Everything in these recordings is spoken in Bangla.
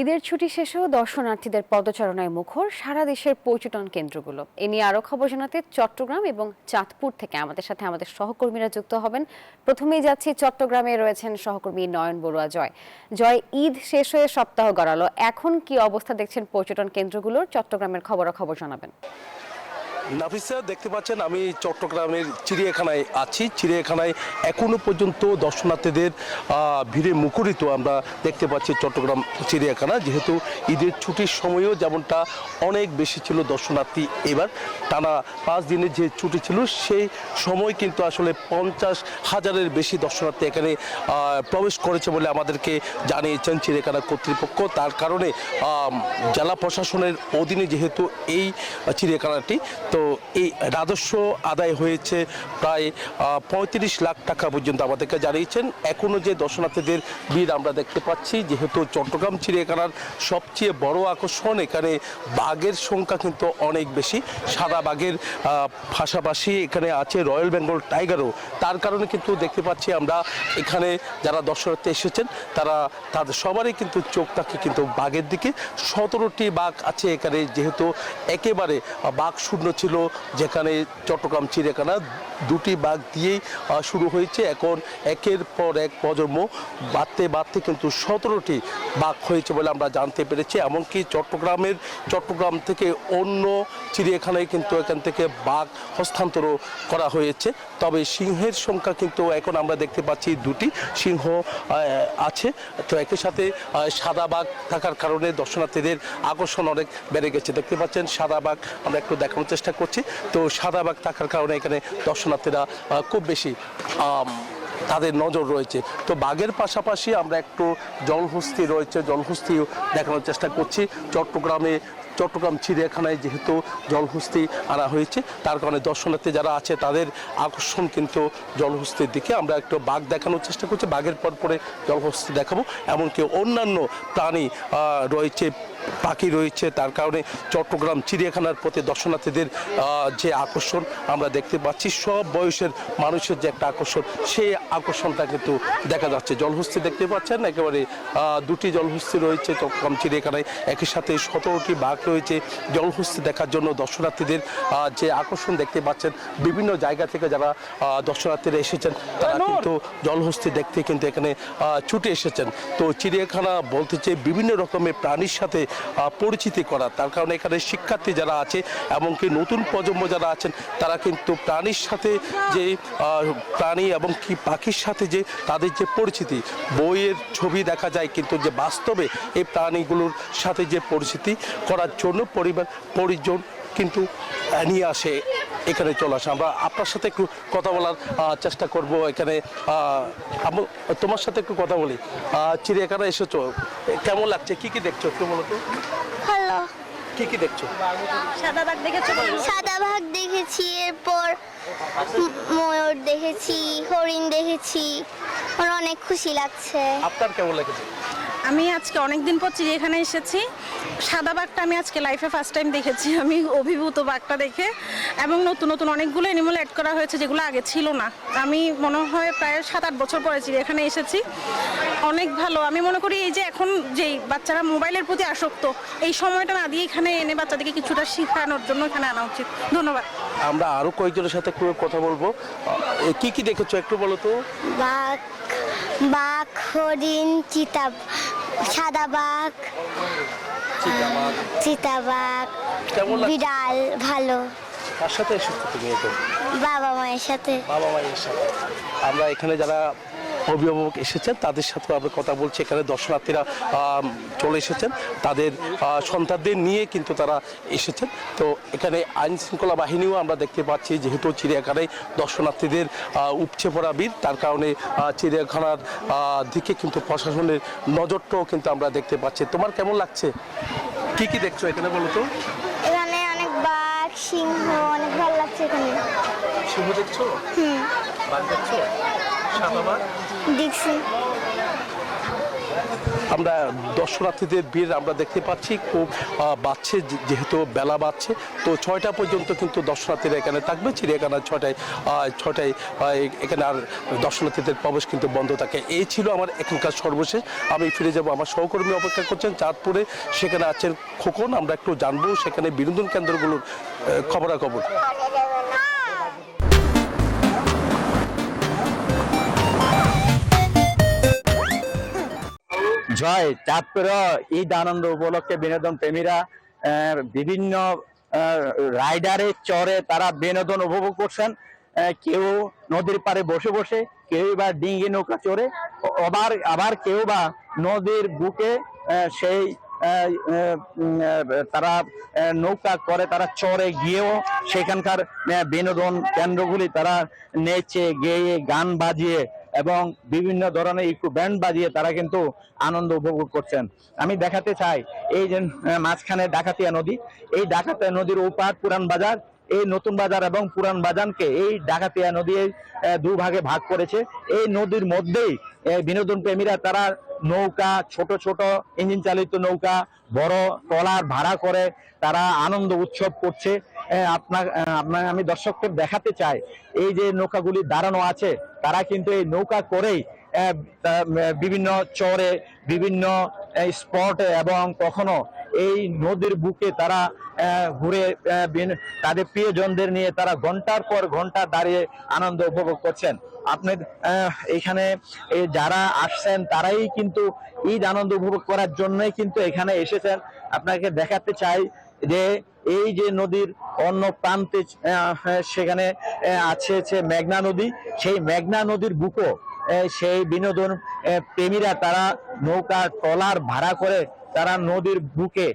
ঈদের ছুটি শেষেও দর্শনার্থীদের পদচারণায় মুখর সারা দেশের পর্যটন কেন্দ্রগুলো। এ নিয়ে আরো খবর জানাতে চট্টগ্রাম এবং চাঁদপুর থেকে আমাদের সাথে আমাদের সহকর্মীরা যুক্ত হবেন। প্রথমেই যাচ্ছি চট্টগ্রামে, রয়েছেন সহকর্মী নয়ন বড়ুয়া। জয়, ঈদ শেষ হয়ে সপ্তাহ গড়ালো, এখন কি অবস্থা দেখছেন পর্যটন কেন্দ্রগুলোর? চট্টগ্রামের খবর জানাবেন। নাফিসা, দেখতে পাচ্ছেন আমি চট্টগ্রামের চিড়িয়াখানায় আছি। চিড়িয়াখানায় এখনো পর্যন্ত দর্শনার্থীদের ভিড়ে মুখরিত আমরা দেখতে পাচ্ছি চট্টগ্রাম চিড়িয়াখানা। যেহেতু ঈদের ছুটির সময়ও যেমনটা অনেক বেশি ছিল দর্শনার্থী, এবার টানা 5 দিনের যে ছুটি ছিল সেই সময় কিন্তু আসলে 50,000-এর বেশি দর্শনার্থী এখানে প্রবেশ করেছে বলে আমাদেরকে জানিয়েছেন চিড়িয়াখানা কর্তৃপক্ষ। তার কারণে জেলা প্রশাসনের অধীনে যেহেতু এই চিড়িয়াখানাটি, তো এই রাজস্ব আদায় হয়েছে প্রায় 35 লাখ টাকা পর্যন্ত আমাদেরকে জানিয়েছেন। এখনও যে দর্শনার্থীদের ভিড় আমরা দেখতে পাচ্ছি, যেহেতু চট্টগ্রাম চিড়িয়াখানার সবচেয়ে বড় আকর্ষণ, এখানে বাঘের সংখ্যা কিন্তু অনেক বেশি। সাদা বাঘের পাশাপাশি এখানে আছে রয়্যাল বেঙ্গল টাইগারও। তার কারণে কিন্তু দেখতে পাচ্ছি আমরা এখানে যারা দর্শনার্থী এসেছেন তাদের সবারই কিন্তু চোখ থাকে কিন্তু বাঘের দিকে। 17টি বাঘ আছে এখানে, যেহেতু একেবারে বাঘ শূন্য ছিল। যেখানে চট্টগ্রাম চিড়িয়াখানা 2টি বাঘ দিয়েই শুরু হয়েছে, এখন একের পর এক প্রজন্ম বাড়তে কিন্তু 17টি বাঘ হয়েছে বলে আমরা জানতে পেরেছি। এমনকি চট্টগ্রাম থেকে অন্য চিড়িয়াখানায় কিন্তু এখান থেকে বাঘ হস্তান্তরও করা হয়েছে। তবে সিংহের সংখ্যা কিন্তু এখন আমরা দেখতে পাচ্ছি 2টি সিংহ আছে। তো একই সাথে সাদা বাঘ থাকার কারণে দর্শনার্থীদের আকর্ষণ অনেক বেড়ে গেছে। দেখতে পাচ্ছেন সাদা বাঘ আমরা একটু দেখানোর চেষ্টা করছি। তো সাদা বাঘ থাকার কারণে এখানে দর্শনার্থীরা খুব বেশি তাদের নজর রয়েছে। তো বাঘের পাশাপাশি আমরা একটু জলহস্তি রয়েছে, জলহস্তিও দেখানোর চেষ্টা করছি। চট্টগ্রাম চিড়িয়াখানায় যেহেতু জলহস্তি আনা হয়েছে, তার কারণে দর্শনার্থী যারা আছে তাদের আকর্ষণ কিন্তু জলহস্তির দিকে। আমরা একটু বাঘ দেখানোর চেষ্টা করছি, বাঘের পরে জলহস্তি দেখাবো। এমনকি অন্যান্য প্রাণী রয়েছে, পাখি রয়েছে। তার কারণে চট্টগ্রাম চিড়িয়াখানার প্রতি দর্শনার্থীদের যে আকর্ষণ আমরা দেখতে পাচ্ছি, সব বয়সের মানুষের যে একটা আকর্ষণ, সেই আকর্ষণটা কিন্তু দেখা যাচ্ছে। জলহস্তি দেখতে পাচ্ছেন, একেবারে 2টি জলহস্তি রয়েছে চট্টগ্রাম চিড়িয়াখানায়। একই সাথে 17টি বাঘ রয়েছে। জলহস্তি দেখার জন্য দর্শনার্থীদের যে আকর্ষণ দেখতে পাচ্ছেন, বিভিন্ন জায়গা থেকে যারা দর্শনার্থীরা এসেছেন তারা কিন্তু জলহস্তি দেখতে কিন্তু এখানে ছুটে এসেছেন। তো চিড়িয়াখানা বলতে চেয়ে বিভিন্ন রকমের প্রাণীর সাথে পরিচিতি করা, তার কারণে এখানে শিক্ষার্থী যারা আছে এমনকি নতুন প্রজন্ম যারা আছেন তারা কিন্তু প্রাণীর সাথে যে প্রাণী এবং কি পাখির সাথে যে তাদের যে পরিচিতি, বইয়ের ছবি দেখা যায় কিন্তু যে বাস্তবে এই প্রাণীগুলোর সাথে যে পরিচিতি করার জন্য পরিজন কিন্তু নিয়ে আসে, এখানে চলে আসে। আমরা আপনার সাথে একটু কথা বলার চেষ্টা করব। এখানে তোমার সাথে একটু কথা বলি। চিড়িয়াখানা এসেছো, কেমন লাগছে? কি দেখছো একটু বলো তো। হ্যালো, কি দেখছো? সাদা বাঘ দেখেছো? সাদা বাঘ দেখেছি, এরপর ময়ূর দেখেছি, হরিণ দেখেছি। আমার অনেক খুশি লাগছে। আপনার কেমন লাগছে? আমি আজকে অনেকদিন পর চিড়িয়াখানায় এসেছি। সাদা বাঘটা আমি আজকে লাইফে ফার্স্ট টাইম দেখেছি। আমি অভিভূত বাঘটা দেখে, এবং নতুন অনেকগুলো অ্যানিমাল অ্যাড করা হয়েছে যেগুলো আগে ছিল না। আমি মনে হয় প্রায় 7-8 বছর পরে চিড়িয়াখানায় এসেছি। অনেক ভালো। আমি মনে করি এই যে এখন যেই বাচ্চারা মোবাইলের প্রতি আসক্ত, এই সময়টা না দিয়ে এখানে এনে বাচ্চাদেরকে কিছুটা শেখানোর জন্য এখানে আনা উচিত। ধন্যবাদ। আমরা আরো কয়েকজনের সাথে একটু কথা বলবো। কি দেখেছো একটু বলো তো। বাঘ, হরিণ, সাদা বাঘ, চিতাবাঘ, বিড়াল। ভালো। কার সাথে এসেছো তুমি? বাবা মায়ের সাথে। আমরা এখানে যারা অভিভাবক এসেছেন তাদের সাথে আমরা কথা বলছি। এখানে দর্শনার্থীরা চলে এসেছেন, তাদের সন্তানদের নিয়ে কিন্তু তারা এসেছেন। তো এখানে আইন শৃঙ্খলা বাহিনীও আমরা দেখতে পাচ্ছি, যেহেতু চিড়িয়াখানায় দর্শনার্থীদের উপচে পড়া ভিড়, তার কারণে চিড়িয়াখানার দিকে কিন্তু প্রশাসনের নজরটাও কিন্তু আমরা দেখতে পাচ্ছি। তোমার কেমন লাগছে? কি দেখছো এখানে বলো তো। এখানে অনেক বাঘ, সিংহ, অনেক ভালো লাগছে এখানে। সিংহ দেখছো? বাঘ দেখছো? সাদা বাঘ দেখছি। আমরা দর্শনার্থীদের ভিড় আমরা দেখতে পাচ্ছি খুব বাড়ছে, যেহেতু বেলা বাড়ছে, তো 6টা পর্যন্ত কিন্তু দর্শনার্থীরা এখানে থাকবে। চিড়িয়াখানা 6টায় এখানে আর দর্শনার্থীদের প্রবেশ কিন্তু বন্ধ থাকে। এই ছিল আমার এখানকার সর্বশেষ। আমি ফিরে যাব, আমার সহকর্মী অপেক্ষা করছেন চাঁদপুরে, সেখানে আছেন খোকন। আমরা একটু জানবো সেখানে বিনোদন কেন্দ্রগুলোর খবরাখবর। জয় চাঁদপুরে ঈদ আনন্দ উপলক্ষে বিনোদন প্রেমীরা বিভিন্ন রাইডারে চড়ে তারা বিনোদন উপভোগ করছেন। কেউ নদীর পাড়ে বসে বসে, কেউ বা ডিঙ্গি নৌকা চড়ে, আবার কেউ বা নদীর বুকে সেই তারা নৌকা করে তারা চড়ে গিয়েও সেখানকার বিনোদন কেন্দ্রগুলি তারা নেচে গেয়ে গান বাজিয়ে এবং বিভিন্ন ধরনের ইকো ব্যান্ড বাজিয়ে তারা কিন্তু আনন্দ উপভোগ করছেন। আমি দেখাতে চাই এই যে মাঝখানে ডাকাতিয়া নদী, এই ডাকাতিয়া নদীর ওপার পুরান বাজার, এই নতুন বাজার এবং পুরান বাজারকে এই ডাকাতিয়া নদী দুভাগে ভাগ করেছে। এই নদীর মধ্যেই বিনোদন প্রেমীরা তারা নৌকা, ছোট ছোট ইঞ্জিন চালিত নৌকা, বড় ট্রলার ভাড়া করে তারা আনন্দ উৎসব করছে। আপনার আমি দর্শকদের দেখাতে চাই এই যে নৌকাগুলি দাঁড়ানো আছে, তারা কিন্তু এই নৌকা করেই বিভিন্ন চরে, বিভিন্ন স্পটে এবং কখনো এই নদীর বুকে তারা ঘুরে তাদের প্রিয়জনদের নিয়ে তারা ঘন্টার পর ঘন্টা দাঁড়িয়ে আনন্দ উপভোগ করছেন। আপনি এখানে যারা আসছেন তারাই কিন্তু ঈদ আনন্দ উপভোগ করার জন্যই কিন্তু এখানে এসেছেন। আপনাকে দেখাতে চাই যে এই যে নদীর অন্য প্রান্তে সেখানে আছে মেঘনা নদী, সেই মেঘনা নদীর বুকও সেই বিনোদন প্রেমীরা তারা নৌকা ট্রলার ভাড়া করে তারা নদীর বুকে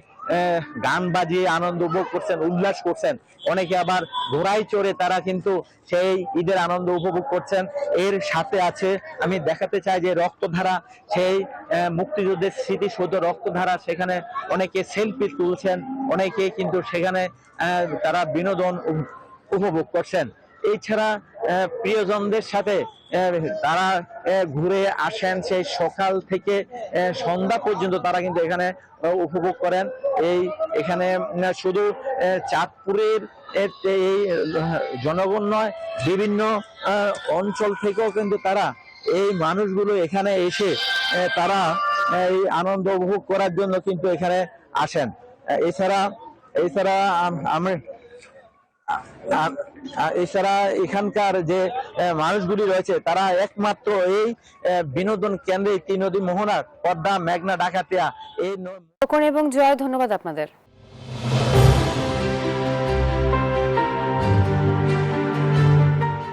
গান বাজিয়ে আনন্দ উপভোগ করছেন, উল্লাস করছেন। অনেকে আবার ঘোড়ায় চড়ে তারা কিন্তু সেই ঈদের আনন্দ উপভোগ করছেন। এর সাথে আছে, আমি দেখাতে চাই যে রক্তধারা, সেই মুক্তিযুদ্ধের স্মৃতিসৌধ রক্তধারা, সেখানে অনেকে সেলফি তুলছেন, অনেকে কিন্তু সেখানে তারা বিনোদন উপভোগ করছেন। এছাড়া প্রিয়জনদের সাথে তারা ঘুরে আসেন, সেই সকাল থেকে সন্ধ্যা পর্যন্ত তারা কিন্তু এখানে উপভোগ করেন। এখানে শুধু চাঁদপুরের এই জনগণ নয়, বিভিন্ন অঞ্চল থেকেও কিন্তু তারা এই মানুষগুলো এখানে এসে তারা এই আনন্দ উপভোগ করার জন্য কিন্তু এখানে আসেন। এছাড়া এখানকার যে মানুষগুলি রয়েছে তারা একমাত্র এই বিনোদন কেন্দ্রে, তিন নদী মোহনা, পদ্মা, মেঘনা, ডাকাতিয়া এই খোকন এবং জয়, ধন্যবাদ আপনাদের।